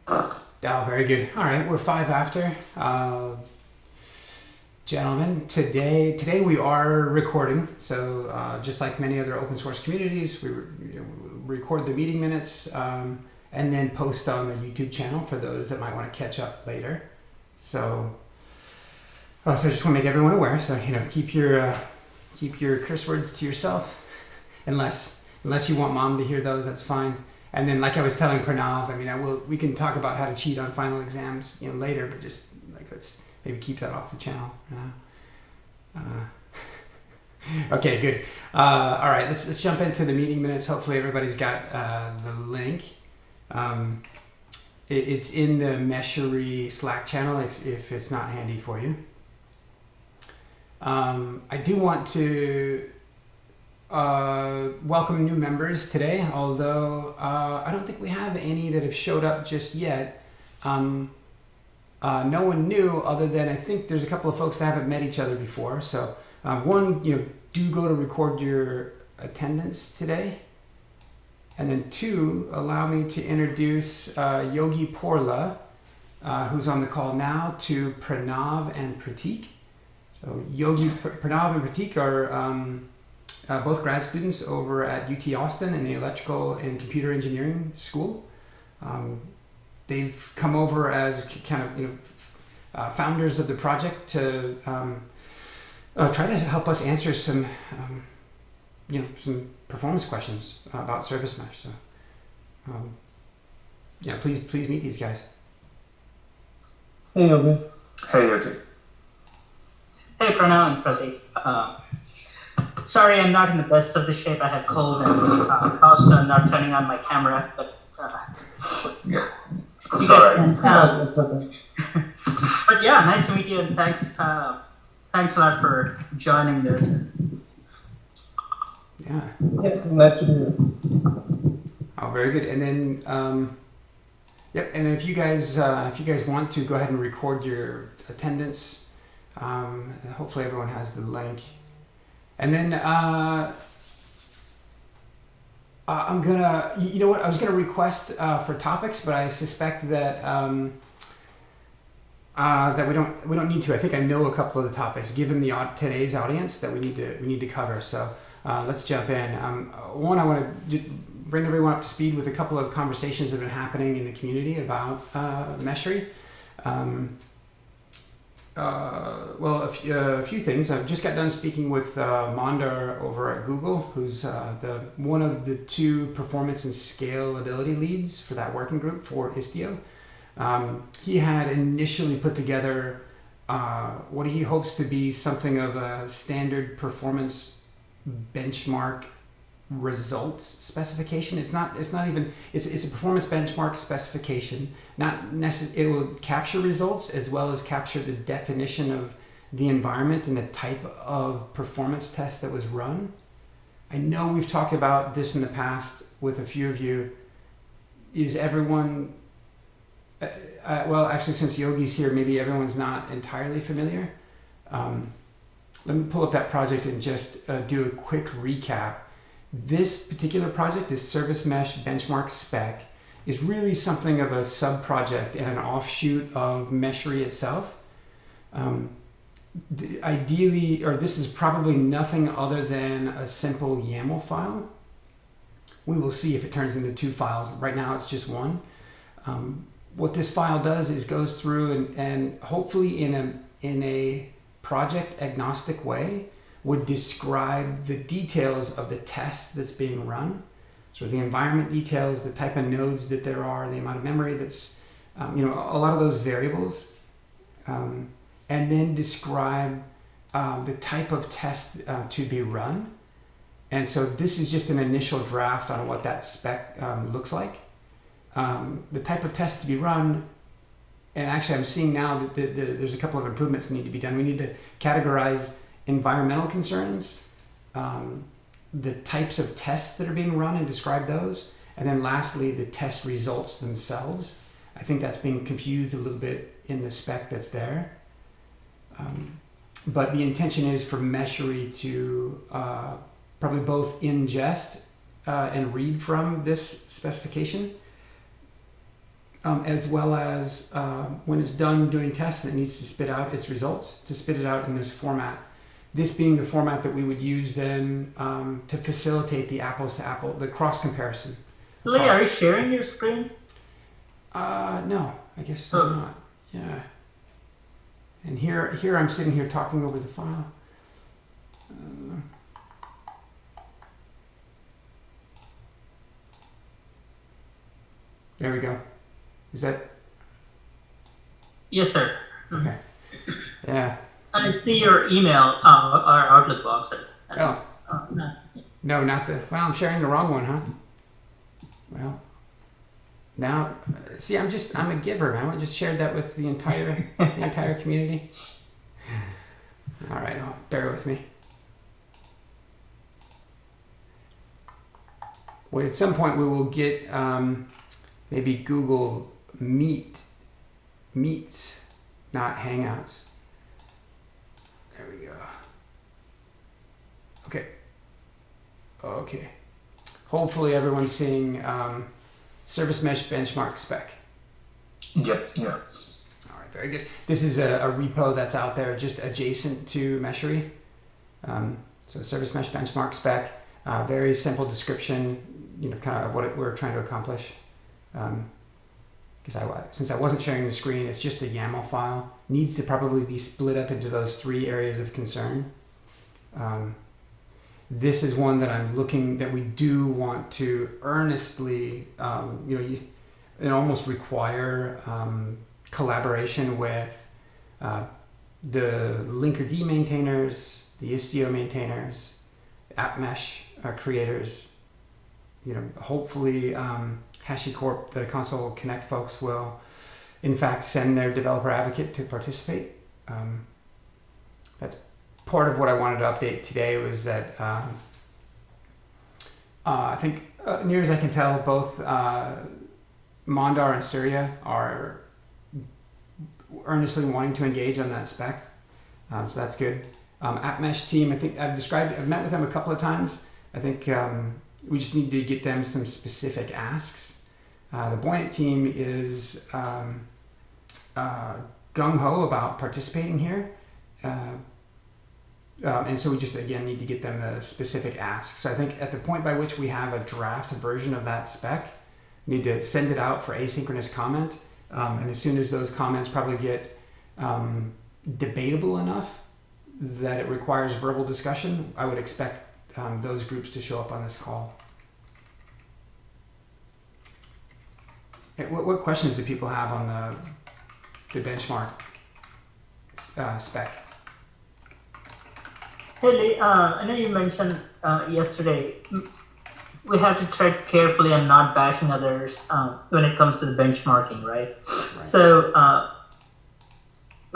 Oh, very good. All right, we're five after. Gentlemen, today we are recording. So just like many other open source communities, record the meeting minutes and then post on the YouTube channel for those that might want to catch up later. So, so I just want to make everyone aware. So keep your curse words to yourself, unless you want mom to hear those. That's fine. And then, like I was telling Pranav, we can talk about how to cheat on final exams, later, but just let's maybe keep that off the channel. Okay, good. All right, let's jump into the meeting minutes. Hopefully, everybody's got the link. It's in the Meshery Slack channel if it's not handy for you. I do want to welcome new members today, although I don't think we have any that have showed up just yet. No one new, other than I think there's a couple of folks that haven't met each other before. So one, do go to record your attendance today. And then two, allow me to introduce Yogi Porla, who's on the call now, to Pranav and Pratik. So Yogi, Pranav and Pratik are both grad students over at UT Austin in the Electrical and Computer Engineering School. They've come over as kind of founders of the project to try to help us answer some performance questions about Service Mesh. So please meet these guys. Hey Yogi. Hey Yogi. Hey Pranav and Pratik. Sorry, I'm not in the best of the shape. I have cold and also not turning on my camera. But yeah, sorry. It's okay. But yeah, nice to meet you, and thanks a lot for joining this. Yeah, nice to meet you. Oh, very good. And then, and if you guys want to go ahead and record your attendance, hopefully everyone has the link. And then I'm gonna, I was gonna request for topics, but I suspect that that we don't need to. I think I know a couple of the topics given today's audience that we need to cover. So let's jump in. One, I want to bring everyone up to speed with a couple of conversations that have been happening in the community about Meshery. A few things. I've just got done speaking with Mondar over at Google, who's one of the two performance and scalability leads for that working group for Istio. He had initially put together what he hopes to be something of a standard performance benchmark results specification. It's a performance benchmark specification. It will capture results as well as capture the definition of the environment and the type of performance test that was run. I know we've talked about this in the past with a few of you. Is everyone actually, since Yogi's here, maybe everyone's not entirely familiar. Let me pull up that project and just do a quick recap. This particular project, this Service Mesh benchmark spec, is really something of a sub-project and an offshoot of Meshery itself. This is probably nothing other than a simple YAML file. We will see if it turns into two files. Right now it's just one. What this file does is goes through and hopefully in a project agnostic way would describe the details of the test that's being run. So the environment details, the type of nodes that there are, the amount of memory that's, a lot of those variables. And then describe the type of test to be run. And so this is just an initial draft on what that spec looks like. The type of test to be run, and actually I'm seeing now that there's a couple of improvements that need to be done. We need to categorize environmental concerns, the types of tests that are being run and describe those, and then lastly, the test results themselves. I think that's being confused a little bit in the spec that's there. But the intention is for Meshery to probably both ingest and read from this specification. as well as when it's done doing tests, it needs to spit out its results, to spit it out in this format. This being the format that we would use then to facilitate the apples to apple, the cross comparison. Lee, are you sharing your screen? No, I guess not. Yeah. And here I'm sitting here talking over the file. There we go. Is that Yes, sir. okay? Yeah. I see your email, our Outlook box. Oh. No, not the. Well, I'm sharing the wrong one, huh? Well, now, see, I'm a giver, man. I just shared that with the entire community. All right, bear with me. Well, at some point we will get maybe Google Meets, not Hangouts. There we go. Okay. Hopefully everyone's seeing Service Mesh Benchmark spec. Yep, yeah. All right, very good. This is a repo that's out there just adjacent to Meshery. So Service Mesh Benchmark spec, very simple description, kind of what we're trying to accomplish. Because since I wasn't sharing the screen, it's just a YAML file. Needs to probably be split up into those 3 areas of concern. This is one that we do want to earnestly, it almost require collaboration with the Linkerd maintainers, the Istio maintainers, app mesh creators. Hopefully HashiCorp, the Console Connect folks, will in fact send their developer advocate to participate. That's part of what I wanted to update today, was that I think, near as I can tell, both Mondar and Surya are earnestly wanting to engage on that spec. So that's good. App Mesh team, I think I've met with them a couple of times. I think we just need to get them some specific asks. The Buoyant team is gung-ho about participating here. And so we just, again, need to get them the specific asks. So I think at the point by which we have a draft version of that spec, we need to send it out for asynchronous comment. And as soon as those comments probably get debatable enough that it requires verbal discussion, I would expect those groups to show up on this call. What questions do people have on the benchmark spec? Hey Lee, I know you mentioned yesterday we have to tread carefully and not bashing others when it comes to the benchmarking, right? So,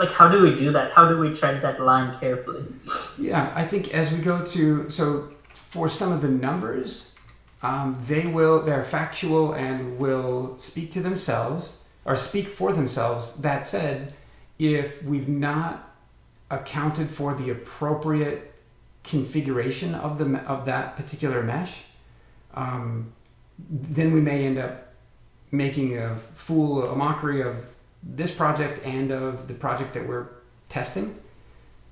how do we do that? How do we tread that line carefully? Yeah, I think as we go so for some of the numbers, they're factual and will speak to themselves or speak for themselves. That said, if we've not accounted for the appropriate configuration of that particular mesh, then we may end up making a mockery of this project and of the project that we're testing.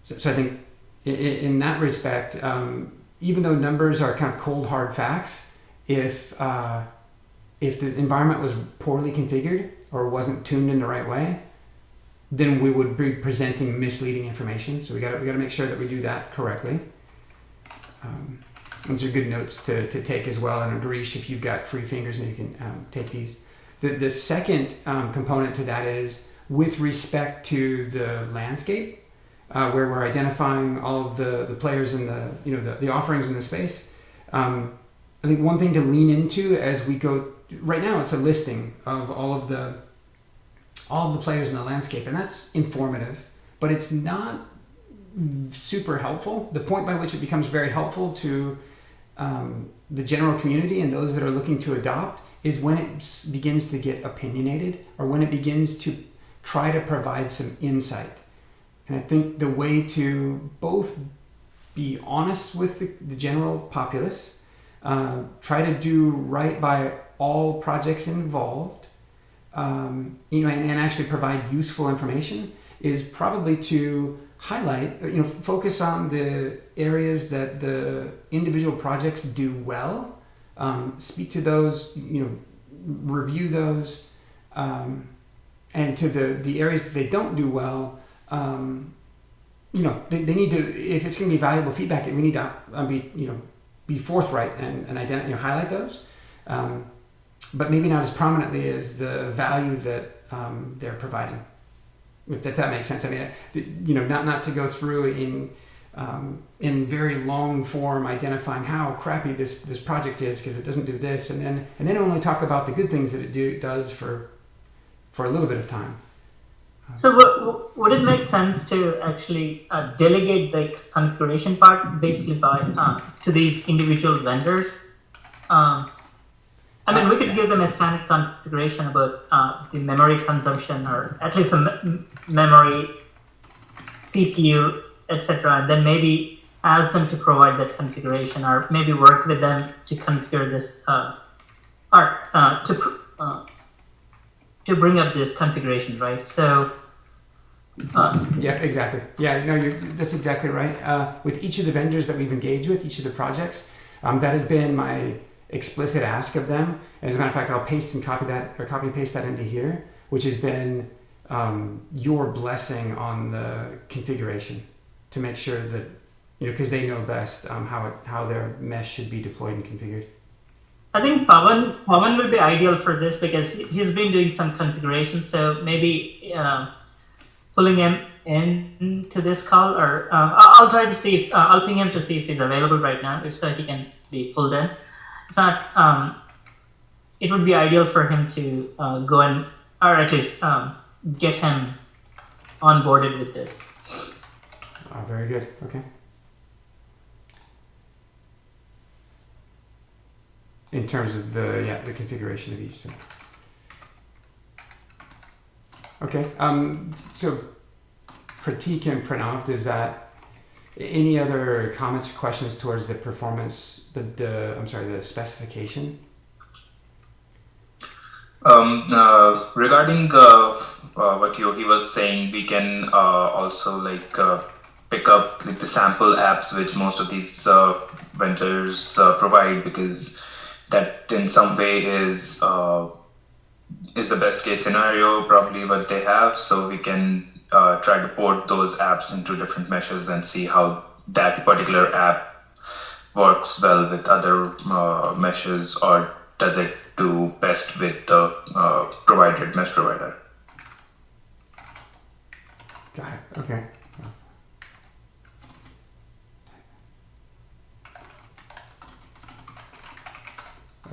So I think in that respect, even though numbers are kind of cold hard facts, if the environment was poorly configured or wasn't tuned in the right way, then we would be presenting misleading information. So we got to make sure that we do that correctly. Those are good notes to take as well. And Garish, if you've got free fingers, maybe you can take these. The second component to that is with respect to the landscape, where we're identifying all of the players and the offerings in the space. I think one thing to lean into as we go, right now it's a listing of all of the players in the landscape, and that's informative, but it's not super helpful. The point by which it becomes very helpful to the general community and those that are looking to adopt is when it begins to get opinionated, or when it begins to try to provide some insight. And I think the way to both be honest with the general populace, try to do right by all projects involved, and actually provide useful information is probably to highlight, focus on the areas that the individual projects do well, speak to those, review those, and to the areas that they don't do well, they need to, if it's going to be valuable feedback, we need to be forthright and highlight those, but maybe not as prominently as the value that they're providing. If that makes sense. I mean, not to go through in very long form identifying how crappy this project is because it doesn't do this, and then only talk about the good things that it does for a little bit of time. So would it make sense to actually delegate the configuration part basically to these individual vendors? We could give them a standard configuration about the memory consumption, or at least the memory, CPU, etc., and then maybe ask them to provide that configuration, or maybe work with them to configure this, to bring up this configuration, right? So. Yeah, exactly. Yeah, no, that's exactly right. With each of the vendors that we've engaged with, each of the projects, that has been my explicit ask of them. And as a matter of fact, I'll paste and copy and paste that into here, which has been your blessing on the configuration to make sure that, because they know best how their mesh should be deployed and configured. I think Pawan will be ideal for this because he's been doing some configuration. So maybe pulling him into this call, or I'll try to see if I'll ping him to see if he's available right now. If so, he can be pulled in. If not, it would be ideal for him to go and, or at least get him onboarded with this. Oh, very good. Okay. In terms of the configuration of each thing. Okay. So Pratik and Pranav, does that any other comments or questions towards the performance, the specification? Regarding what Yogi was saying, we can also pick up the sample apps which most of these vendors provide, because that in some way is the best case scenario, probably what they have. So we can try to port those apps into different meshes and see how that particular app works well with other meshes, or does it do best with the provided mesh provider. Got it. Okay.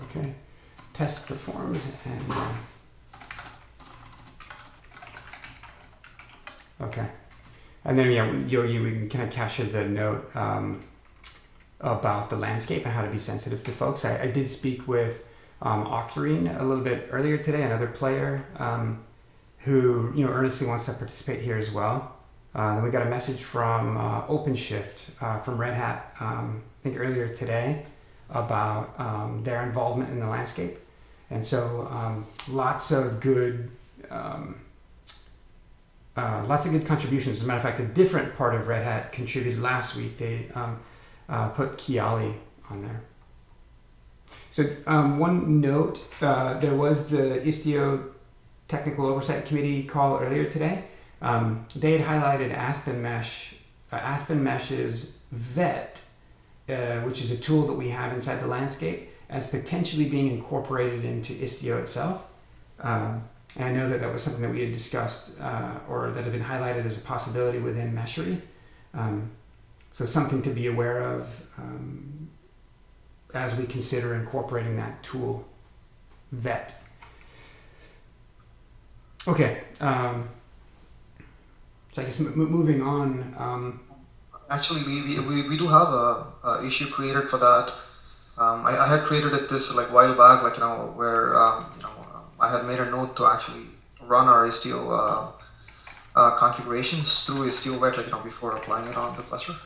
Okay. Test performed and. Okay. And then, Yogi, we can kind of capture the note about the landscape and how to be sensitive to folks. I did speak with Octarine a little bit earlier today, another player who earnestly wants to participate here as well. Then we got a message from OpenShift from Red Hat, I think earlier today, about their involvement in the landscape. And so lots of good contributions. As a matter of fact, a different part of Red Hat contributed last week. They put Kiali on there. So one note, there was the Istio Technical Oversight Committee call earlier today. They had highlighted Aspen Mesh's Vet, which is a tool that we have inside the landscape, as potentially being incorporated into Istio itself. And I know that was something that we had discussed or that had been highlighted as a possibility within Meshery. So something to be aware of as we consider incorporating that tool, Vet. Okay. So I guess moving on. Actually, we do have a issue created for that. I had created this a while back, where I had made a note to actually run our Istio configurations through Istio Vet, before applying it on the cluster.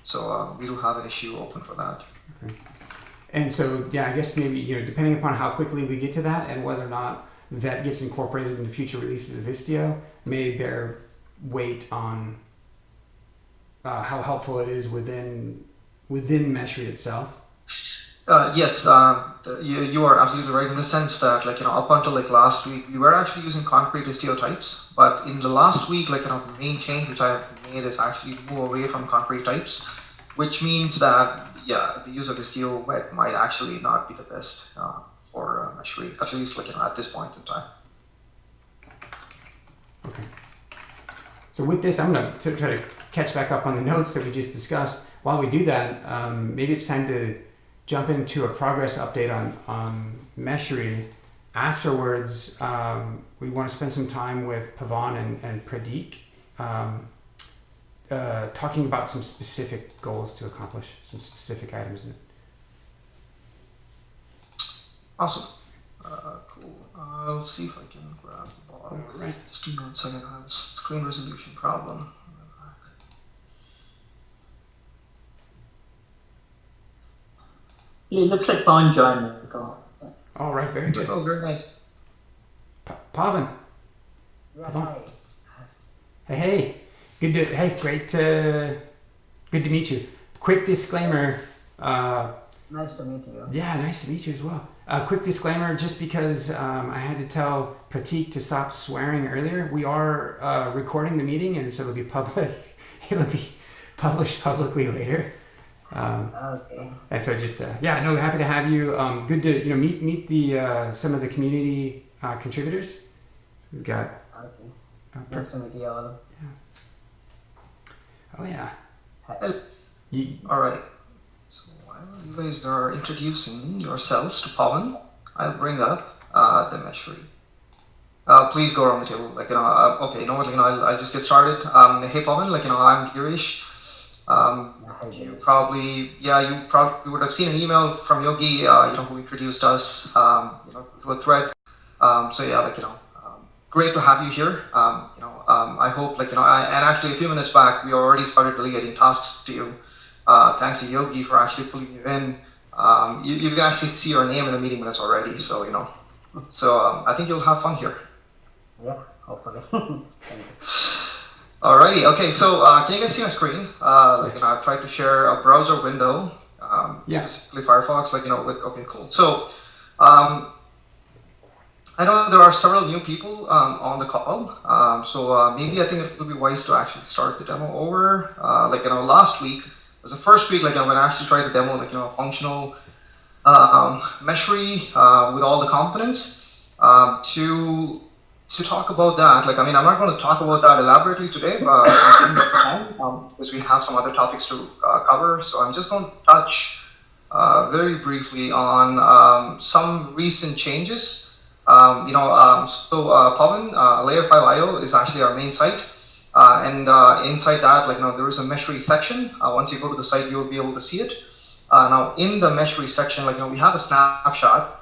So we do have an issue open for that. Okay. And so, I guess maybe, depending upon how quickly we get to that and whether or not that gets incorporated in future releases of Istio may bear weight on how helpful it is within Meshry itself. Yes, you are absolutely right in the sense that, like, up until like last week, we were actually using concrete Istio types, but in the last week, like, the main change which I have made is actually move away from concrete types, which means that, yeah, the use of Istio wet might actually not be the best for Meshry, at least, like, at this point in time. Okay. So with this, I'm going to try to catch back up on the notes that we just discussed. While we do that, maybe it's time to jump into a progress update on Meshry. Afterwards, we want to spend some time with Pavan and Pradeep talking about some specific goals to accomplish, some specific items. Awesome. Cool. I'll see if I can grab the ball. All right. Just give me 1 second. I have a screen resolution problem. It looks like Pawan joined the call. All right, very good. Oh, very nice. Pavan. Yeah, Pavan. hi. Hey, great to meet you. Quick disclaimer. Nice to meet you. Yeah, nice to meet you as well. Quick disclaimer, just because I had to tell Pratik to stop swearing earlier, we are recording the meeting, and so it'll be public. It'll be published publicly later. Okay. And so just happy to have you. Good to meet the some of the community contributors. We've got. Okay. Nice to meet you all. Oh yeah. Hi. All right. So while you guys are introducing yourselves to Pawan, I'll bring up the Meshry. Please go around the table. Like, okay, you know what? I'll just get started. Hey Pawan, I'm Girish. You probably would have seen an email from Yogi, who introduced us, through a thread. Great to have you here. I hope, and actually a few minutes back, we already started delegating tasks to you. Thanks to Yogi for actually pulling you in. You can actually see your name in the meeting minutes already, so, I think you'll have fun here. Yeah, hopefully. Thank you. Alrighty, okay, so can you guys see my screen? I've tried to share a browser window, specifically Firefox, okay, cool. So, I know there are several new people on the call, so maybe I think it would be wise to actually start the demo over. Last week was the first week, when I actually tried to demo, a functional Meshry with all the components. To talk about that, I'm not going to talk about that elaborately today, but because we have some other topics to cover, so I'm just going to touch very briefly on some recent changes. Pawan, Layer5.io is actually our main site, and inside that, there is a Meshry section. Once you go to the site, you'll be able to see it. Now, in the Meshry section, we have a snapshot,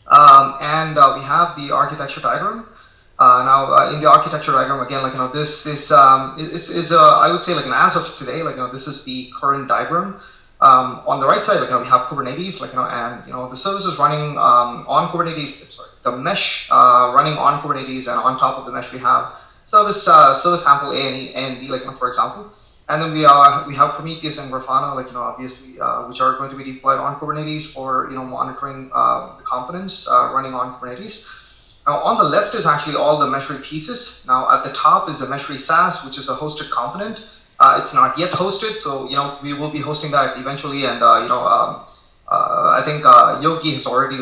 and we have the architecture diagram. In the architecture diagram, again, this is I would say, as of today, this is the current diagram. On the right side, we have Kubernetes, and the services running on Kubernetes. Sorry, the mesh running on Kubernetes, and on top of the mesh we have service sample A and B, for example. And then we have Prometheus and Grafana, obviously, which are going to be deployed on Kubernetes for monitoring the components running on Kubernetes. Now, on the left is actually all the Meshry pieces. Now, at the top is the Meshry SaaS, which is a hosted component. It's not yet hosted, so we will be hosting that eventually. And I think Yogi has already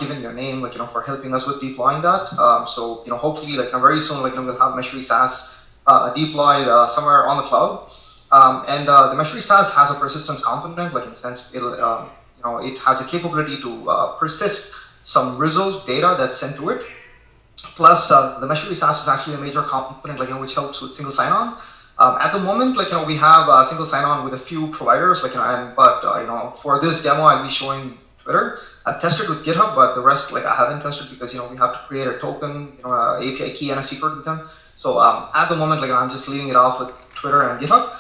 given your name for helping us with deploying that. So hopefully very soon we'll have Meshry SaaS deployed somewhere on the cloud. And the Meshry SaaS has a persistence component, in the sense it has a capability to persist some result data that's sent to it. Plus, the Meshry SaaS is actually a major component, which helps with single sign-on. At the moment, we have single sign-on with a few providers, but for this demo, I'll be showing Twitter. I've tested with GitHub, but the rest, I haven't tested because we have to create a token, API key and a secret with them. So at the moment, I'm just leaving it off with Twitter and GitHub.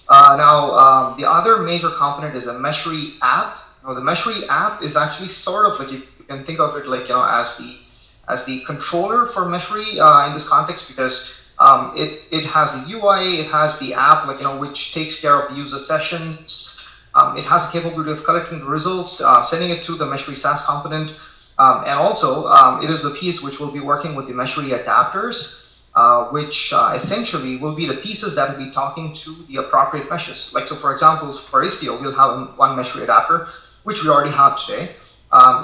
Now, the other major component is the Meshry app. Now, the Meshry app is actually sort of you can think of it as the as the controller for Meshry in this context, because it has the UI, it has the app, which takes care of the user sessions. It has the capability of collecting the results, sending it to the Meshry SaaS component, and also it is the piece which will be working with the Meshry adapters, which essentially will be the pieces that will be talking to the appropriate meshes. So for example, for Istio, we'll have one Meshry adapter, which we already have today.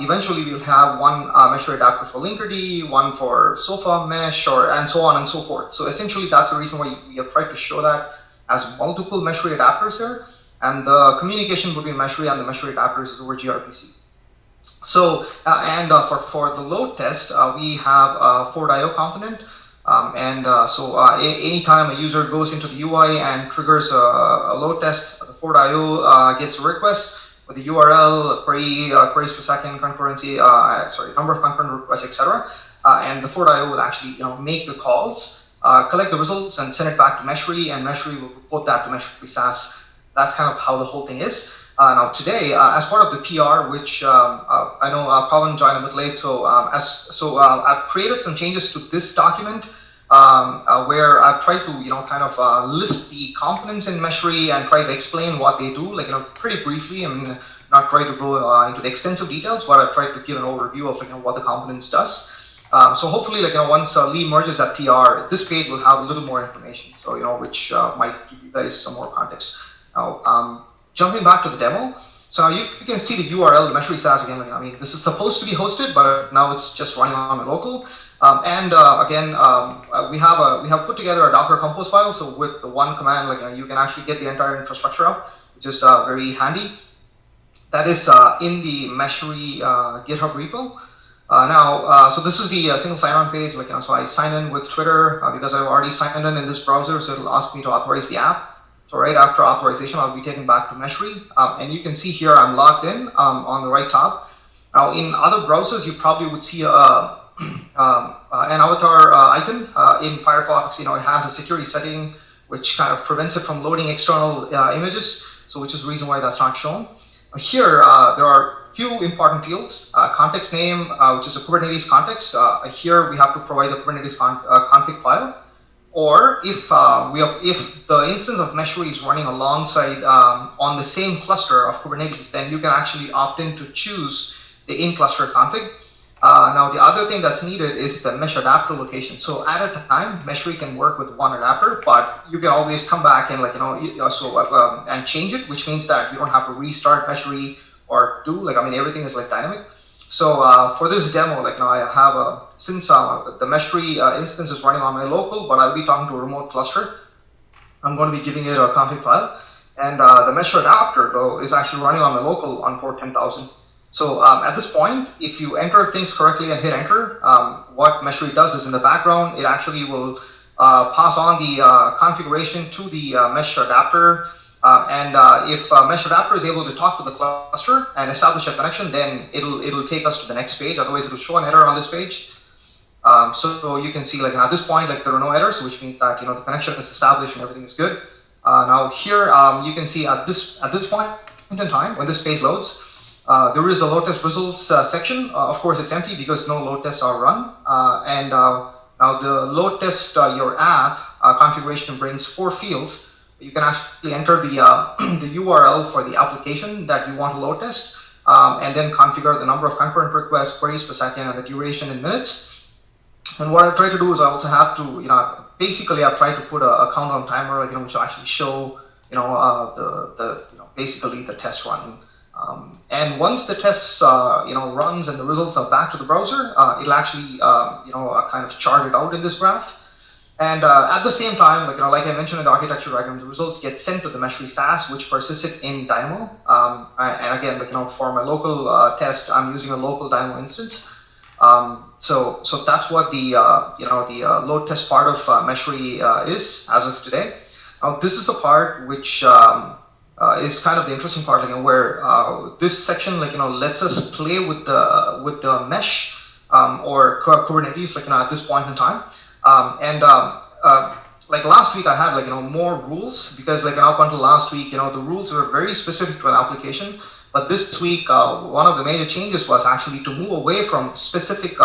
Eventually, we'll have one Meshry adapter for Linkerd, one for SOFA mesh, and so on and so forth. So essentially, that's the reason why we have tried to show that as multiple Meshry adapters there, and the communication between Meshry and the Meshry adapters is over gRPC. So, for the load test, we have a Ford.io component. Anytime a user goes into the UI and triggers a load test, the Ford.io gets a request with the URL, queries per second, concurrency, number of concurrent requests, etc. And the Ford.io will actually make the calls, collect the results, and send it back to Meshry, and Meshry will report that to Meshry SaaS. That's kind of how the whole thing is. Now today, as part of the PR, which I know Pawan joined a bit late, so I've created some changes to this document where I've tried to list the components in Meshry and try to explain what they do, pretty briefly. I mean, not try to go into the extensive details, but I've tried to give an overview of what the components does. So hopefully, once Lee merges that PR, this page will have a little more information. So which might give you guys some more context. Now, jumping back to the demo. So now you can see the URL, the Meshry SaaS again. I mean, this is supposed to be hosted, but now it's just running on a local. We have put together a Docker compose file. So with the one command, you can actually get the entire infrastructure up, which is very handy. That is in the Meshry GitHub repo. So this is the single sign-on page. So I sign in with Twitter because I've already signed in this browser, so it'll ask me to authorize the app. So right after authorization, I'll be taken back to Meshry, and you can see here I'm logged in on the right top. Now in other browsers, you probably would see an avatar icon. In Firefox, it has a security setting which kind of prevents it from loading external images, so which is the reason why that's not shown. Here, there are few important fields. Context name, which is a Kubernetes context. Here we have to provide the Kubernetes config file. Or if the instance of Meshry is running alongside on the same cluster of Kubernetes, then you can actually opt in to choose the in-cluster config. Now, the other thing that's needed is the mesh adapter location. So at a time, Meshry can work with one adapter, but you can always come back and and change it, which means that you don't have to restart Meshry or everything is dynamic. So for this demo, I have since the Meshry instance is running on my local, but I'll be talking to a remote cluster. I'm going to be giving it a config file, and the mesh adapter though is actually running on my local on port 10,000. So at this point, if you enter things correctly and hit enter, what Meshry does is in the background, it actually will pass on the configuration to the mesh adapter. If mesh adapter is able to talk to the cluster and establish a connection, then it'll take us to the next page. Otherwise, it'll show an error on this page. So you can see at this point, there are no errors, which means that the connection is established and everything is good. Now here you can see at this point in time when this page loads, there is a load test results section. Of course, it's empty because no load tests are run. Now the load test your app configuration brings 4 fields. You can actually enter the URL for the application that you want to load test, and then configure the number of concurrent requests, queries per second, and the duration in minutes. And what I try to do is I also have to, basically I've tried to put a countdown timer, which will actually show, basically the test running. And once the test, runs and the results are back to the browser, it'll actually, kind of chart it out in this graph. And at the same time, like I mentioned in the architecture diagram, the results get sent to the Meshry SaaS, which persisted in Dynamo. And again, for my local test, I'm using a local Dynamo instance. So that's what the load test part of Meshry is as of today. Now this is the part which is kind of the interesting part, where this section lets us play with the mesh or Kubernetes at this point in time. Last week I had more rules because up until last week the rules were very specific to an application. But this week, one of the major changes was actually to move away from specific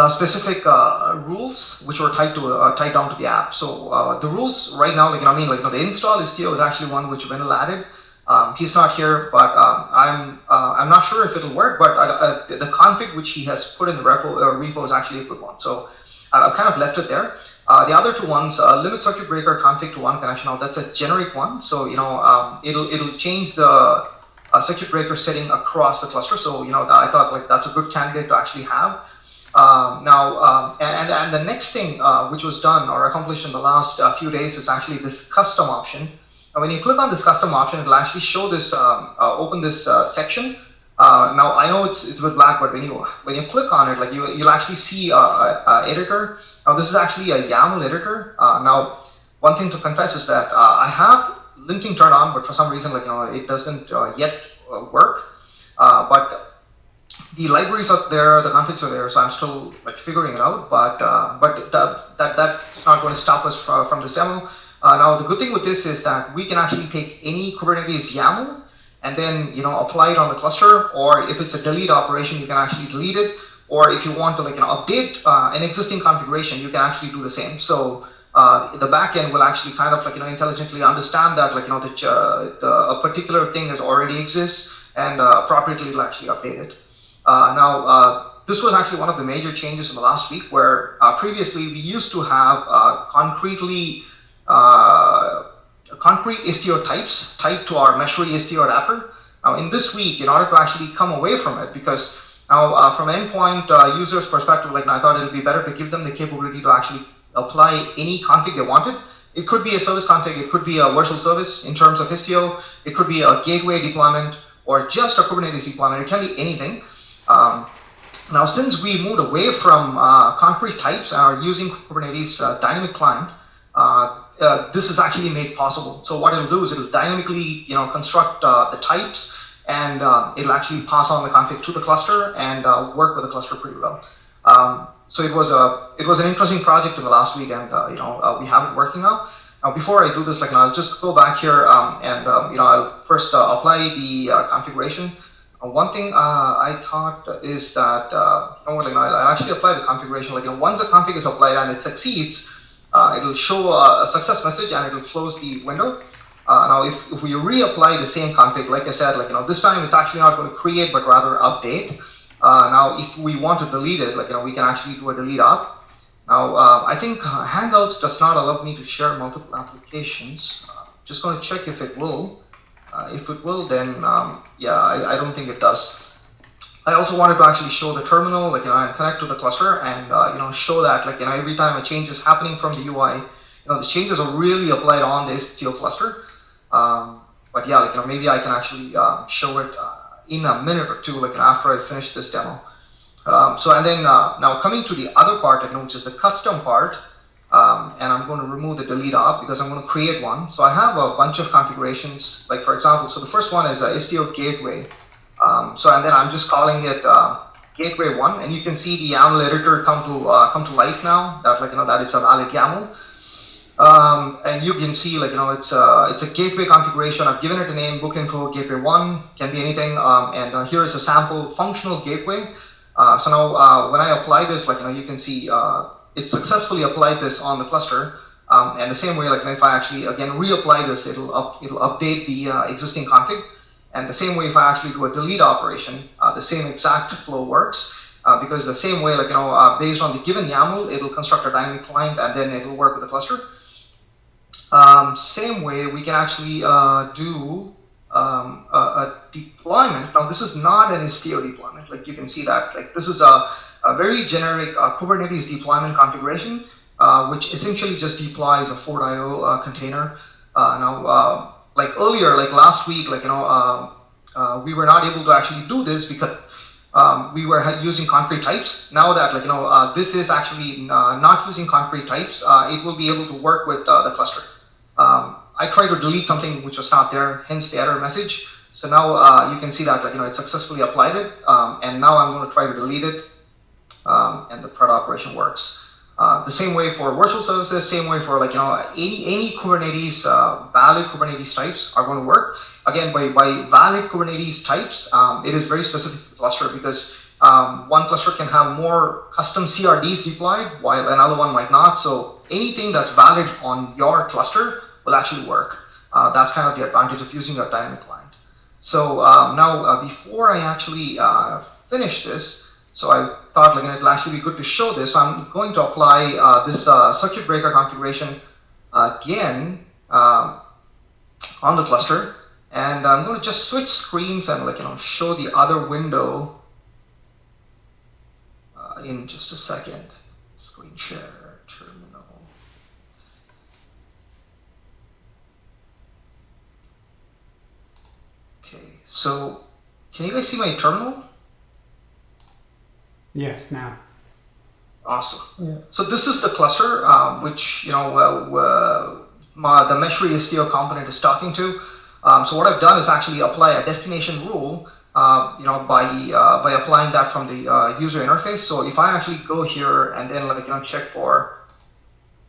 specific rules which were tied down to the app. So the rules right now, the install Istio is actually one which Vinil added. He's not here, but I'm not sure if it'll work. But the config which he has put in the repo is actually a good one. So I've kind of left it there. The other two ones, limit circuit breaker config to one connection. Now that's a generic one. So it'll change the circuit breaker setting across the cluster. So I thought like that's a good candidate to actually have. And the next thing which was done or accomplished in the last few days is actually this custom option. When you click on this custom option, it'll actually show this, open this section. Now I know it's with black, but when you click on it, like you'll actually see a editor. Now this is actually a YAML editor. Now one thing to confess is that I have linting turned on, but for some reason it doesn't yet work. But the libraries are there, the configs are there, so I'm still like figuring it out. But that's not going to stop us from this demo. Now the good thing with this is that we can actually take any Kubernetes YAML and then apply it on the cluster, or if it's a delete operation, you can actually delete it, or if you want to update an existing configuration, you can actually do the same. So the backend will actually kind of intelligently understand that a particular thing has already exists, and appropriately it'll actually update it. This was actually one of the major changes in the last week, where previously we used to have concrete Istio types tied to our Meshry Istio wrapper. Now in this week, in order to actually come away from it, because now from an endpoint user's perspective, I thought it would be better to give them the capability to actually apply any config they wanted. It could be a service config, it could be a virtual service in terms of Istio, it could be a gateway deployment, or just a Kubernetes deployment. It can be anything. Now, since we moved away from concrete types and are using Kubernetes dynamic client, this is actually made possible. So what it'll do is it'll dynamically, construct the types, and it'll actually pass on the config to the cluster and work with the cluster pretty well. So it was an interesting project in the last week, and we have it working now. Now, before I do this, I'll just go back here and I'll first apply the configuration. One thing I thought is that I'll actually apply the configuration. Once the config is applied and it succeeds, it'll show a success message and it'll close the window. Now, if we reapply the same config, like I said, this time it's actually not going to create, but rather update. Now, if we want to delete it, we can actually do a delete up. Now, I think Hangouts does not allow me to share multiple applications. Just going to check if it will. If it will, then yeah, I don't think it does. I also wanted to actually show the terminal, and connect to the cluster, and show that every time a change is happening from the UI, the changes are really applied on the Istio cluster. But yeah, maybe I can actually show it in a minute or two, after I finish this demo. And then now coming to the other part, which is the custom part. And I'm going to remove the delete op because I'm going to create one. So I have a bunch of configurations, for example, so the first one is Istio Gateway. And then I'm just calling it Gateway 1, and you can see the YAML editor come to life now. That that is a valid YAML. And you can see it's a gateway configuration. I've given it a name, book info gateway 1, can be anything. And here is a sample functional gateway. So now when I apply this, you can see. It successfully applied this on the cluster, and the same way, if I actually again reapply this, it'll update the existing config, and the same way if I actually do a delete operation, the same exact flow works because the same way, based on the given YAML, it'll construct a dynamic client and then it'll work with the cluster. Same way we can actually do a deployment. Now this is not an Istio deployment, you can see that. This is a very generic Kubernetes deployment configuration, which essentially just deploys a Fort.io container. Now, earlier, last week, we were not able to actually do this because we were using concrete types. Now that this is actually not using concrete types, it will be able to work with the cluster. I tried to delete something which was not there, hence the error message. So now you can see that it successfully applied it, and now I'm going to try to delete it. And the CRUD operation works. The same way for virtual services, same way for any Kubernetes, valid Kubernetes types are going to work. Again, by valid Kubernetes types, it is very specific to the cluster because one cluster can have more custom CRDs deployed, while another one might not. So anything that's valid on your cluster will actually work. That's kind of the advantage of using a dynamic client. So now, before I actually finish this, so I thought it'll actually be good to show this. So I'm going to apply this circuit breaker configuration again on the cluster, and I'm going to just switch screens and show the other window in just a second. Screen share terminal. Okay, so can you guys see my terminal? Yes, now. Awesome. Yeah. So this is the cluster, which the Meshry Istio component is talking to. So what I've done is actually apply a destination rule, by applying that from the user interface. So if I actually go here and then check for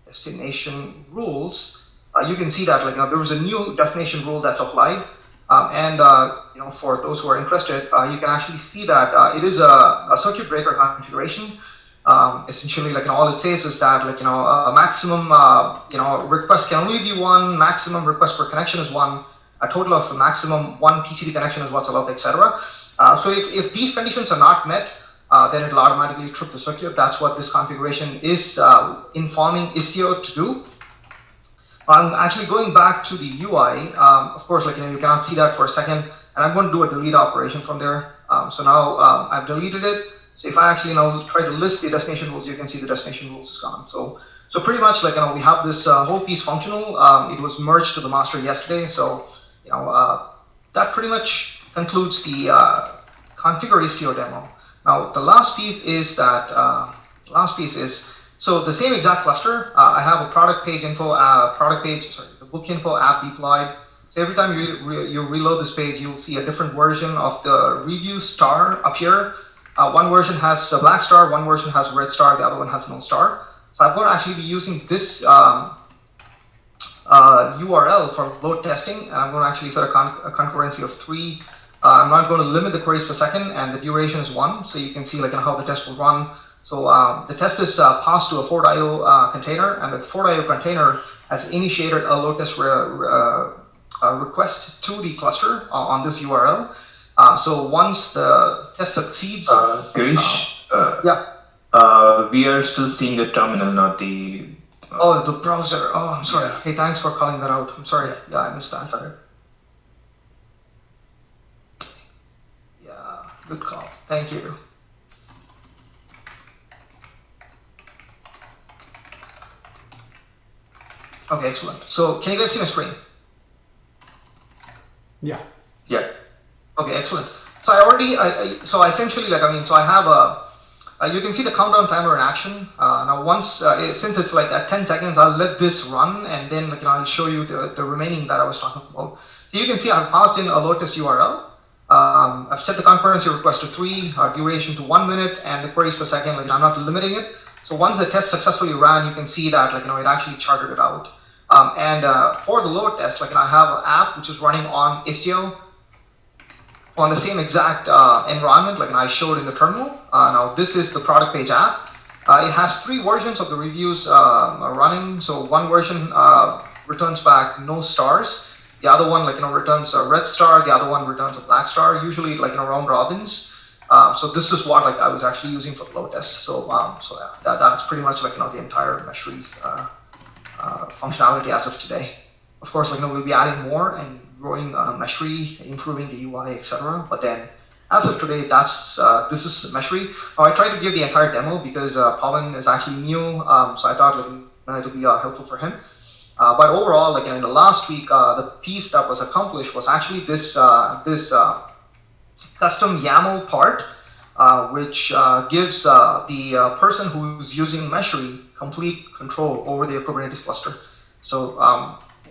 destination rules, you can see that there was a new destination rule that's applied. For those who are interested, you can actually see that it is a circuit breaker configuration. Essentially, all it says is that a maximum request can only be one, maximum request per connection is one, a total of a maximum one TCP connection is what's allowed, etc. So if these conditions are not met, then it'll automatically trip the circuit. That's what this configuration is informing Istio to do. I'm actually going back to the UI. Of course, you cannot see that for a second, and I'm going to do a delete operation from there. So now I've deleted it. So if I actually try to list the destination rules, you can see the destination rules is gone. So pretty much we have this whole piece functional. It was merged to the master yesterday. So that pretty much concludes the configure Istio demo. Now the last piece is so the same exact cluster. I have a product page info, the book info app deployed. So every time you reload this page, you'll see a different version of the review star appear. One version has a black star, one version has a red star, the other one has no star. So I'm going to actually be using this URL for load testing, and I'm going to actually set a concurrency of 3. I'm not going to limit the queries per second, and the duration is 1. So you can see how the test will run. So the test is passed to a Ford.io container, and the Ford.io container has initiated a load test request to the cluster on this URL. So once the test succeeds, Girish, yeah. We are still seeing the terminal, not the. Oh, the browser. Oh, I'm sorry. Hey, thanks for calling that out. I'm sorry. Yeah, I missed that. Sorry. Yeah, good call. Thank you. Okay, excellent. So can you guys see my screen? Yeah. Yeah. Okay, excellent. So I already, so essentially, so I have you can see the countdown timer in action. Now once, since it's at 10 seconds, I'll let this run, and then I'll show you the remaining that I was talking about. So you can see I've passed in a load test URL. I've set the concurrency request to 3, duration to 1 minute, and the queries per second, I'm not limiting it. So once the test successfully ran, you can see that it actually charted it out. For the load test, I have an app which is running on Istio on the same exact environment I showed in the terminal. Now this is the product page app. It has 3 versions of the reviews running. So one version returns back no stars. The other one returns a red star. The other one returns a black star. Usually round robins. So this is what I was actually using for the load test. So yeah, that's pretty much the entire Meshry's functionality as of today. Of course, we'll be adding more and growing Meshry, improving the UI, etc. But then, as of today, this is Meshry. Now, I tried to give the entire demo because Pawan is actually new, so I thought it would be helpful for him. But overall, in the last week, the piece that was accomplished was actually this custom YAML part, which gives the person who's using Meshry complete control over their Kubernetes cluster. So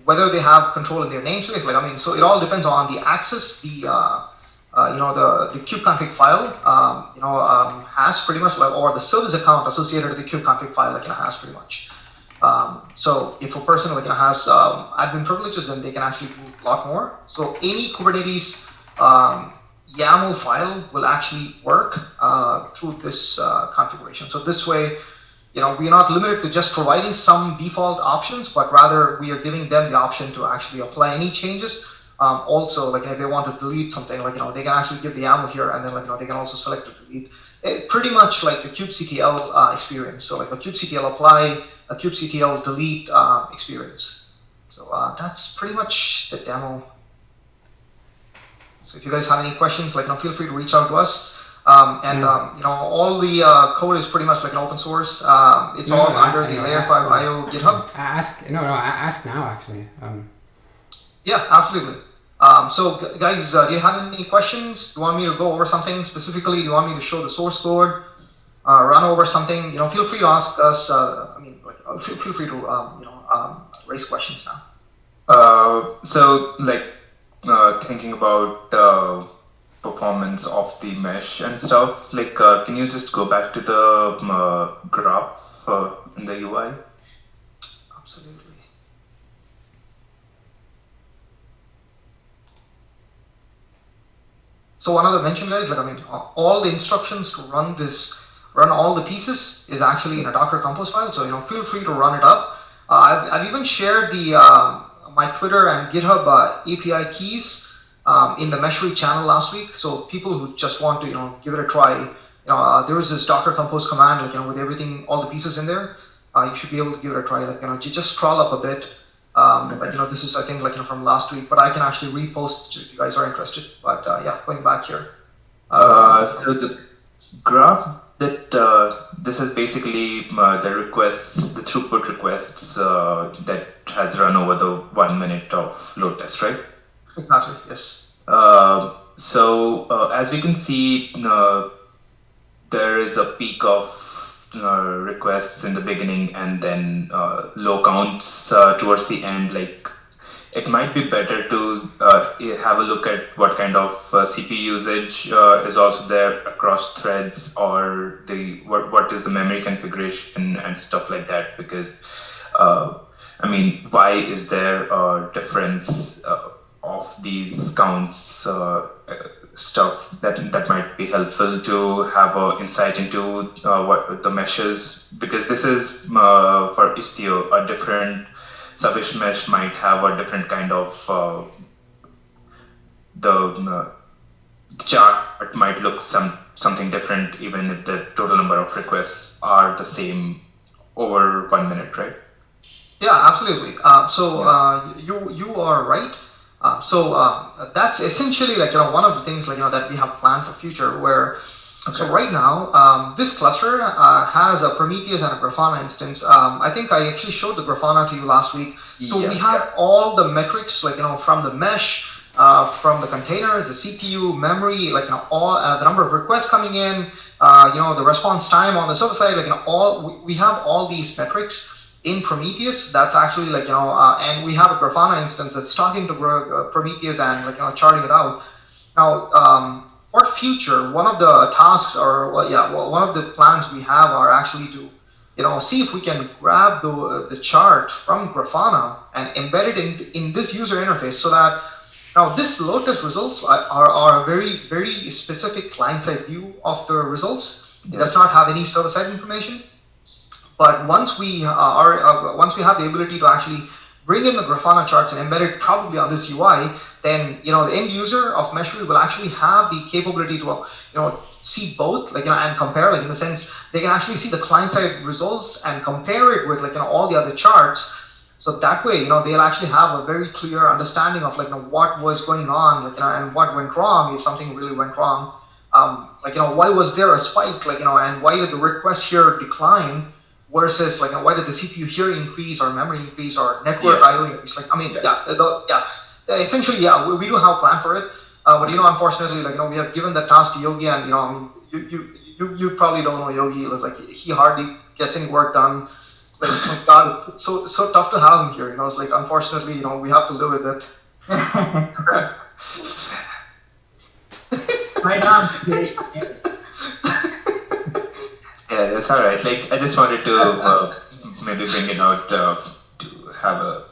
whether they have control in their namespace, so it all depends on the access the kubeconfig file has pretty much, or the service account associated with the kubeconfig file has pretty much. So if a person has admin privileges, then they can actually do a lot more. So any Kubernetes YAML file will actually work through this configuration. So this way, we are not limited to just providing some default options, but rather we are giving them the option to actually apply any changes. Also, like if they want to delete something, like they can actually give the YAML here, and then they can also select to delete. Pretty much like the kubectl experience. So like a kubectl apply, a kubectl delete experience. So that's pretty much the demo. So if you guys have any questions, feel free to reach out to us. All the code is pretty much like an open source. It's all under the Layer5 IO GitHub. Ask now, actually. Yeah, absolutely. So guys, do you have any questions? Do you want me to go over something specifically? Do you want me to show the source code? Run over something? Feel free to ask us. Feel free to raise questions now. Thinking about performance of the mesh and stuff, can you just go back to the graph in the UI? Absolutely. So one other mention, guys, all the instructions to run all the pieces is actually in a Docker Compose file. So feel free to run it up. I've even shared the my Twitter and GitHub API keys in the Meshry channel last week. So people who just want to give it a try, there is this Docker Compose command with everything, all the pieces in there. You should be able to give it a try. Just scroll up a bit. This is, I think, from last week, but I can actually repost if you guys are interested. But yeah, going back here. So the graph that this is basically the requests, the throughput requests that has run over the 1 minute of load test, right? Exactly. Yes. So as we can see, there is a peak of requests in the beginning and then low counts towards the end. It might be better to have a look at what kind of CPU usage is also there across threads, or what is the memory configuration and stuff like that, because why is there a difference of these counts stuff that might be helpful to have an insight into what the meshes, because this is for Istio, a different Savish mesh might have a different kind of the chart might look something different even if the total number of requests are the same over 1 minute, right? Yeah, absolutely. You are right. That's essentially one of the things that we have planned for future. Where so right now this cluster has a Prometheus and a Grafana instance. I think I actually showed the Grafana to you last week. So we have all the metrics from the mesh, from the containers, the CPU, memory, all the number of requests coming in, the response time on the server side, we have all these metrics in Prometheus. That's actually and we have a Grafana instance that's talking to Prometheus and charting it out. Now, for future, one of the tasks one of the plans we have are actually to see if we can grab the chart from Grafana and embed it in this user interface, so that now this load test results are a very, very specific client-side view of the results. Yes. It does not have any server-side information. But once we have the ability to actually bring in the Grafana charts and embed it probably on this UI, then the end user of Meshry will actually have the capability to see both, and compare, in the sense they can actually see the client-side results and compare it with all the other charts. So that way, they'll actually have a very clear understanding of what was going on, and what went wrong if something really went wrong. Why was there a spike, and why did the request here decline? Versus why did the CPU here increase, or memory increase, or network IO increase? Essentially, we do have a plan for it. But unfortunately, we have given the task to Yogi, and you probably don't know Yogi. He hardly gets any work done. Oh God, it's so tough to have him here. It's unfortunately, we have to live with it. Right on. Yeah, that's all right. I just wanted to maybe bring it out to have a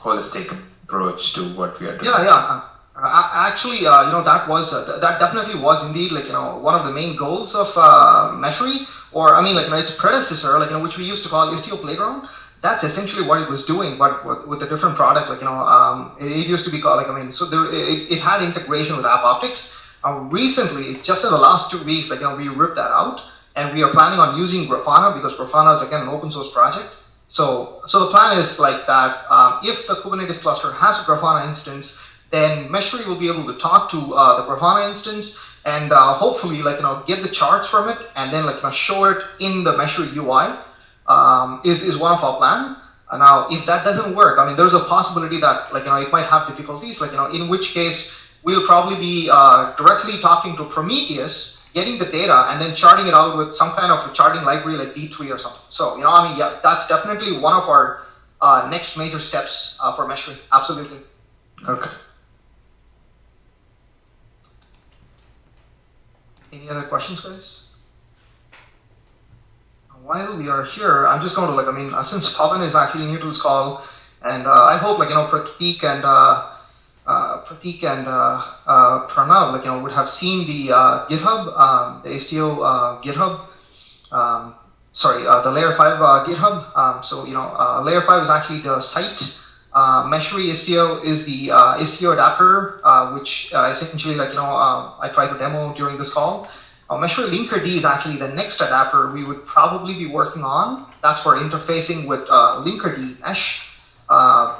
holistic approach to what we are doing. Yeah, Actually, that was that definitely was indeed one of the main goals of Meshery, or I mean its predecessor, which we used to call Istio Playground. That's essentially what it was doing, but with a different product. It used to be called so it had integration with App Optics. Recently, just in the last 2 weeks, we ripped that out, and we are planning on using Grafana because Grafana is again an open source project. So the plan is like that. If the Kubernetes cluster has a Grafana instance, then Meshery will be able to talk to the Grafana instance and hopefully get the charts from it and then show it in the Meshery UI. Is one of our plan. Now, if that doesn't work, I mean, there's a possibility that it might have difficulties. In which case we'll probably be directly talking to Prometheus, getting the data, and then charting it out with some kind of a charting library like D3 or something. So yeah, that's definitely one of our next major steps for Meshery. Absolutely. Okay. Any other questions, guys? While we are here, I'm just going to since Pavan is actually new to this call, and I hope Pratik and Pranav would have seen the GitHub, the Istio GitHub. The Layer5 GitHub. Layer5 is actually the site. Meshery Istio is the Istio adapter, which essentially I tried to demo during this call. Meshery Linkerd is actually the next adapter we would probably be working on. That's for interfacing with Linkerd mesh.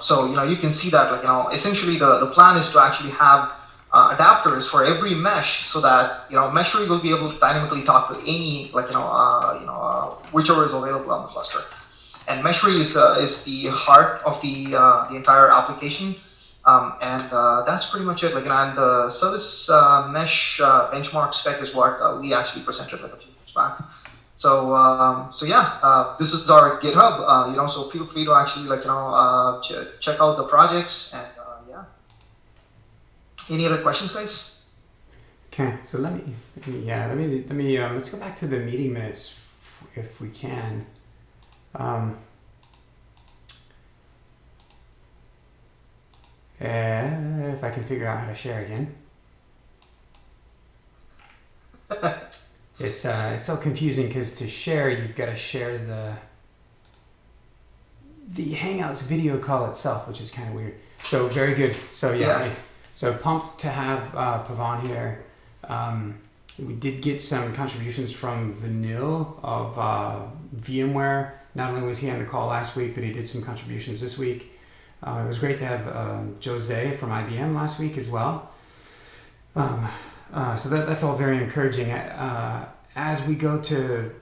So you can see that essentially the plan is to actually have adapters for every mesh, so that Meshery will be able to dynamically talk with any whichever is available on the cluster. And Meshery is the heart of the entire application. And that's pretty much it. And the service mesh benchmark spec is what Lee actually presented a few years back. So yeah, this is our GitHub. So feel free to actually check out the projects, and yeah. Any other questions, guys? Okay, so let me let's go back to the meeting minutes if we can. If I can figure out how to share again. It's so confusing because to share, you've got to share the Hangouts video call itself, which is kind of weird. So very good. So yeah. So pumped to have Pavan here. We did get some contributions from Vanil of VMware. Not only was he on the call last week, but he did some contributions this week. It was great to have Jose from IBM last week as well. So that's all very encouraging. As we go to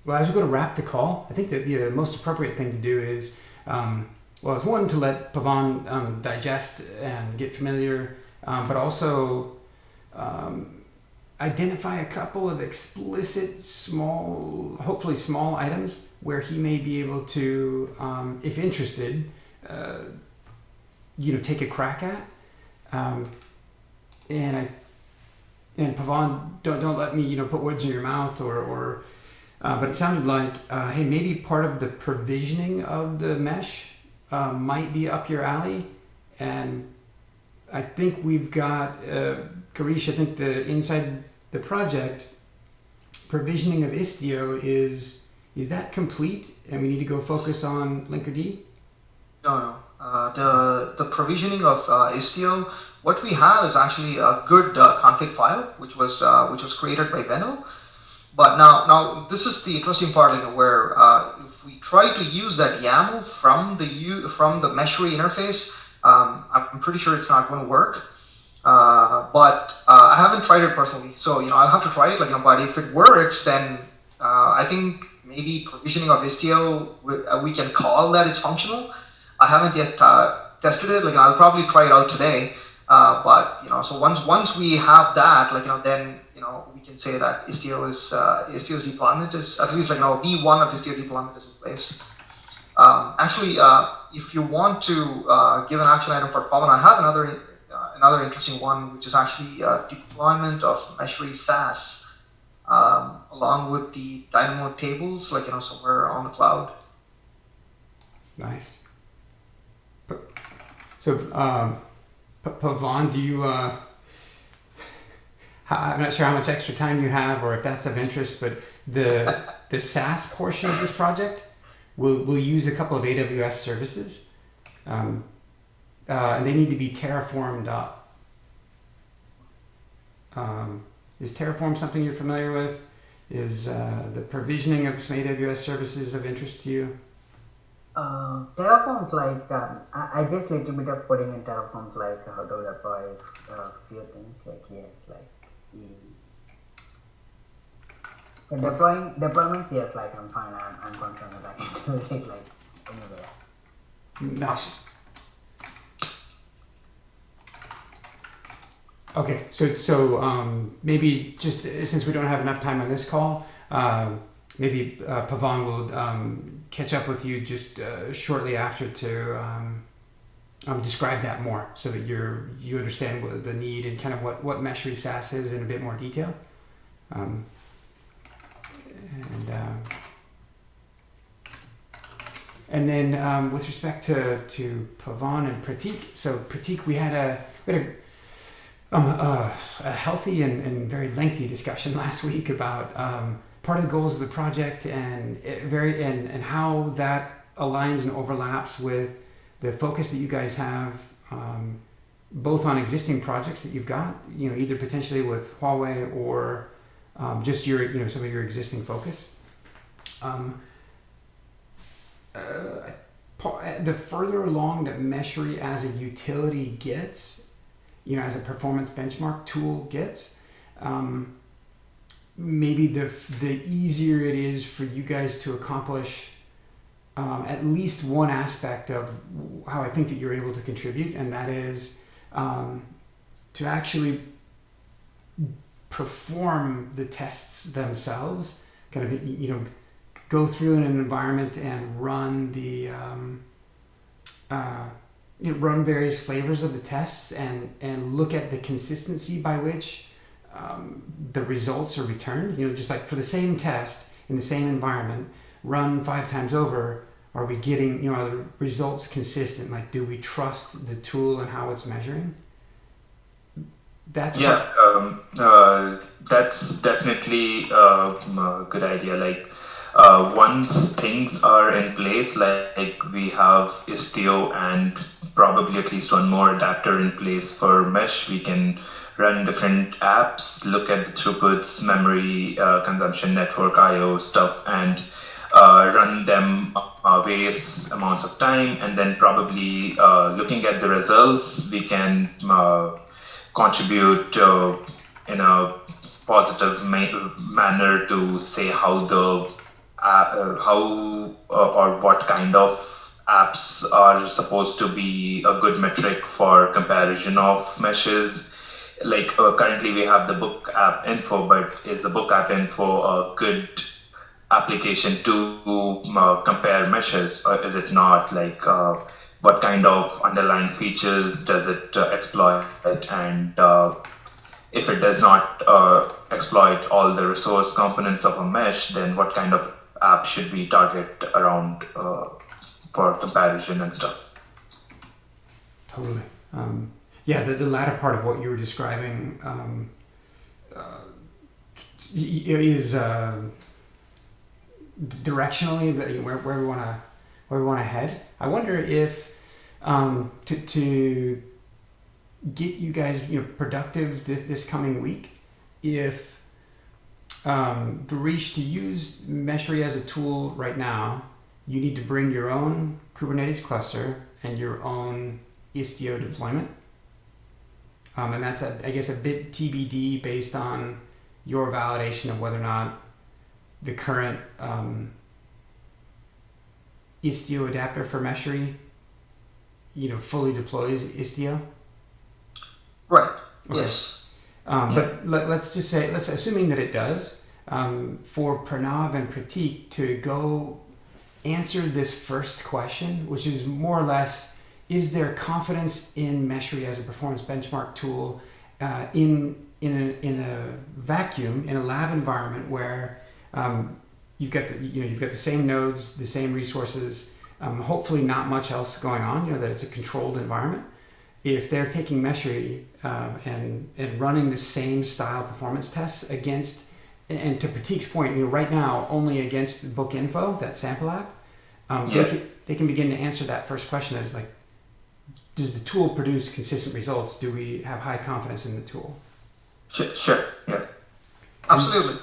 wrap the call, I think that the most appropriate thing to do is it's one, to let Pavan digest and get familiar, but also identify a couple of explicit hopefully small items where he may be able to, if interested, take a crack at. And Pavan, don't let me put words in your mouth but it sounded like hey, maybe part of the provisioning of the mesh might be up your alley, and I think we've got Garish. I think inside the project provisioning of Istio is that complete, and we need to go focus on Linkerd? No. The provisioning of Istio, what we have is actually a good config file, which was created by Venel. But now this is the interesting part, where if we try to use that YAML from the Meshery interface, I'm pretty sure it's not going to work. But I haven't tried it personally, so I'll have to try it. But if it works, then I think maybe provisioning of Istio we can call that it's functional. I haven't yet tested it. I'll probably try it out today. But so once we have that, then we can say that Istio's deployment is at least V1 of Istio deployment is in place. Actually, if you want to give an action item for Pavan, I have another interesting one, which is actually deployment of Meshery SaaS along with the Dynamo tables, somewhere on the cloud. Nice. So, Pavan, do you? I'm not sure how much extra time you have, or if that's of interest, but the SaaS portion of this project will use a couple of AWS services, and they need to be terraformed up. Is Terraform something you're familiar with? Is the provisioning of some AWS services of interest to you? Terraform's like I guess little bit of coding in Terraform's like how to deploy few things like deployment yes like I'm fine I'm confident that I can do it like anywhere. Nice. Okay, so maybe just since we don't have enough time on this call, maybe Pavan will catch up with you just shortly after to describe that more, so that you understand what the need and kind of what Meshry SaaS is in a bit more detail. And then with respect to Pavan and Pratik, so Pratik, we had a healthy and very lengthy discussion last week about part of the goals of the project and how that aligns and overlaps with the focus that you guys have, both on existing projects that you've got, either potentially with Huawei or just your, some of your existing focus. The further along that Meshry as a utility gets, as a performance benchmark tool gets, maybe the easier it is for you guys to accomplish at least one aspect of how I think that you're able to contribute, and that is to actually perform the tests themselves, kind of, go through in an environment and run the run various flavors of the tests and look at the consistency by which the results are returned. Just like for the same test in the same environment, run 5 times over, are we getting, are the results consistent? Like, do we trust the tool and how it's measuring? That's that's definitely a good idea. Like, once things are in place, like we have Istio and probably at least one more adapter in place for mesh, we can run different apps, look at the throughputs, memory consumption, network IO stuff, and run them various amounts of time, and then probably looking at the results, we can contribute in a positive manner to say how the or what kind of apps are supposed to be a good metric for comparison of meshes. Like currently we have the book app info, but is the book app info a good application to compare meshes, or is it not? Like what kind of underlying features does it exploit, and if it does not exploit all the resource components of a mesh, then what kind of app should we target around for comparison and stuff? Totally. The latter part of what you were describing is directionally where we want to head. I wonder if to get you guys productive this coming week, if Girish, to use Meshry as a tool right now, you need to bring your own Kubernetes cluster and your own Istio deployment. And that's, I guess, a bit TBD based on your validation of whether or not the current Istio adapter for Meshry, fully deploys Istio. Right. Okay. Yes. But let's just say, assuming that it does, for Pranav and Pratik to go answer this first question, which is more or less, is there confidence in Meshry as a performance benchmark tool in a vacuum, in a lab environment where you've got the same nodes, the same resources, hopefully not much else going on, that it's a controlled environment. if they're taking Meshery and running the same style performance tests against, and to Pratik's point, right now only against book info, that sample app, they can begin to answer that first question as like, does the tool produce consistent results? Do we have high confidence in the tool? Sure. Yeah. Absolutely.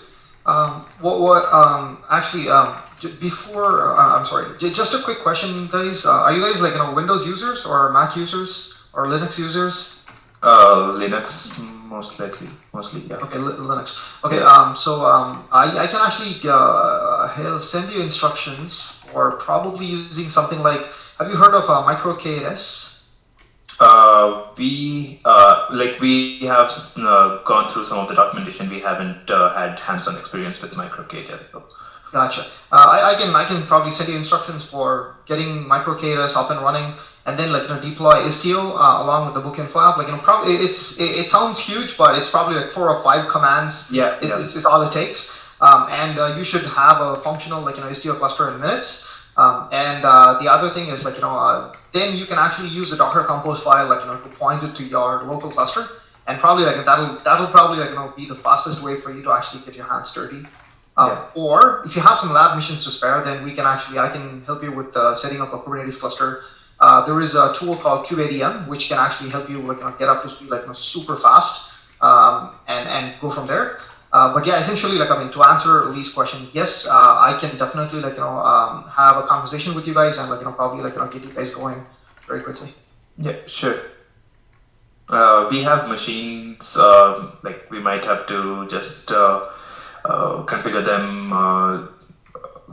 Before, I'm sorry, just a quick question, guys. Are you guys like Windows users or Mac users or Linux users? Linux mostly, yeah. Okay, Linux. Okay, I can actually he'll send you instructions for probably using something like. Have you heard of micro KS? We have gone through some of the documentation. We haven't had hands-on experience with microcages though. Gotcha. I can probably send you instructions for getting microKS up and running, and then deploy Istio along with the book info app. Probably it sounds huge, but it's probably like 4 or 5 commands. Is all it takes. And you should have a functional Istio cluster in minutes. And the other thing is then you can actually use the Docker Compose file to point it to your local cluster, and probably that'll probably be the fastest way for you to actually get your hands dirty. Or if you have some lab missions to spare, then I can help you with setting up a Kubernetes cluster. There is a tool called kubeadm, which can actually help you get up to speed super fast, and go from there. But yeah, essentially, to answer Lee's question, yes, I can definitely have a conversation with you guys and probably get you guys going very quickly. Yeah, sure. We have machines. We might have to just configure them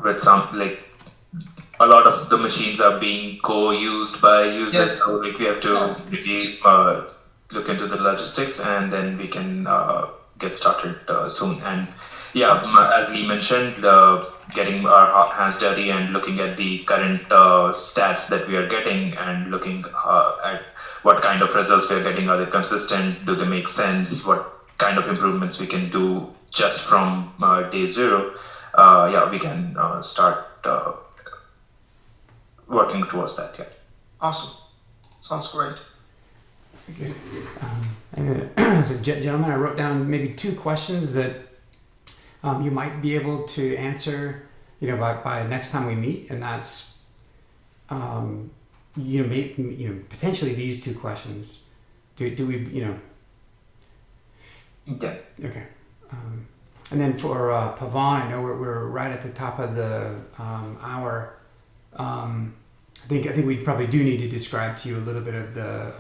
with some a lot of the machines are being co-used by users. Yes. So we have to really look into the logistics, and then we can get started soon. And as Lee mentioned, getting our hands dirty and looking at the current stats that we are getting, and looking at what kind of results we are getting. Are they consistent? Do they make sense? What kind of improvements we can do just from day 0? We can start working towards that. Yeah. Awesome. Sounds great. Okay. So, gentlemen, I wrote down maybe 2 questions that you might be able to answer, by next time we meet, and that's, potentially these 2 questions. Do we, Yeah. Okay. And then for Pavan, I know we're right at the top of the hour. I think we probably do need to describe to you a little bit of the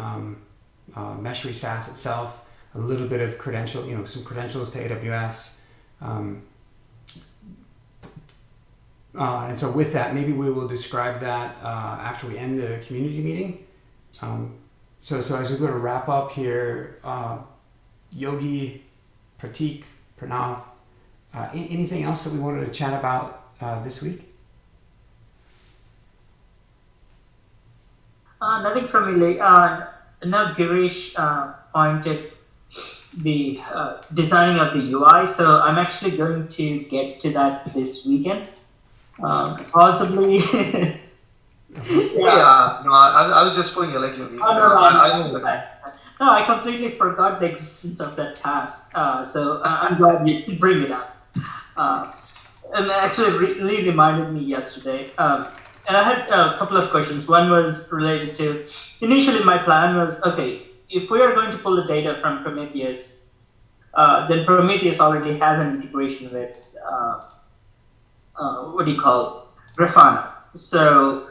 Meshery SaaS itself, a little bit of some credentials to AWS. And so with that, maybe we will describe that after we end the community meeting. So as we go to wrap up here, Yogi, Pratik, Pranav, anything else that we wanted to chat about this week? Nothing from me, Lee. Now Girish pointed the designing of the UI, so I'm actually going to get to that this weekend. Possibly. I was just pulling your leg, Yogi. No, I completely forgot the existence of that task. So I'm glad you bring it up. And actually, Lee reminded me yesterday. And I had a couple of questions. One was related to, initially my plan was, okay, if we are going to pull the data from Prometheus, then Prometheus already has an integration with, Grafana. So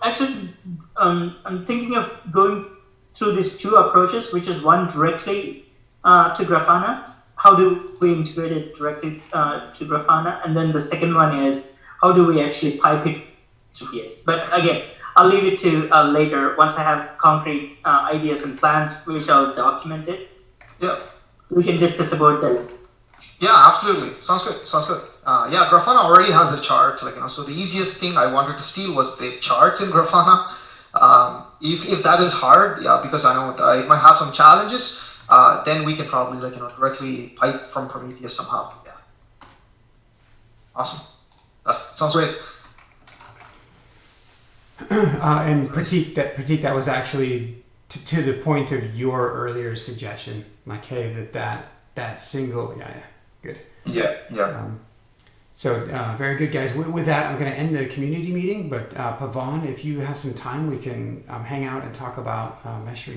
actually, I'm thinking of going through these 2 approaches, which is one directly to Grafana. How do we integrate it directly to Grafana? And then the second one is, how do we actually pipe it to Prometheus? But again, I'll leave it to later, once I have concrete ideas and plans, which I'll document it. Yeah. We can discuss about that. Yeah, absolutely. Sounds good. Grafana already has the charts, so the easiest thing I wanted to steal was the charts in Grafana. If that is hard, because I know it might have some challenges, then we can probably directly pipe from Prometheus somehow. Yeah. Awesome. That sounds great. And Pratik, that was actually to the point of your earlier suggestion, like, hey, that single, good. Yeah. So very good, guys. With that, I'm going to end the community meeting. But Pavan, if you have some time, we can hang out and talk about mesh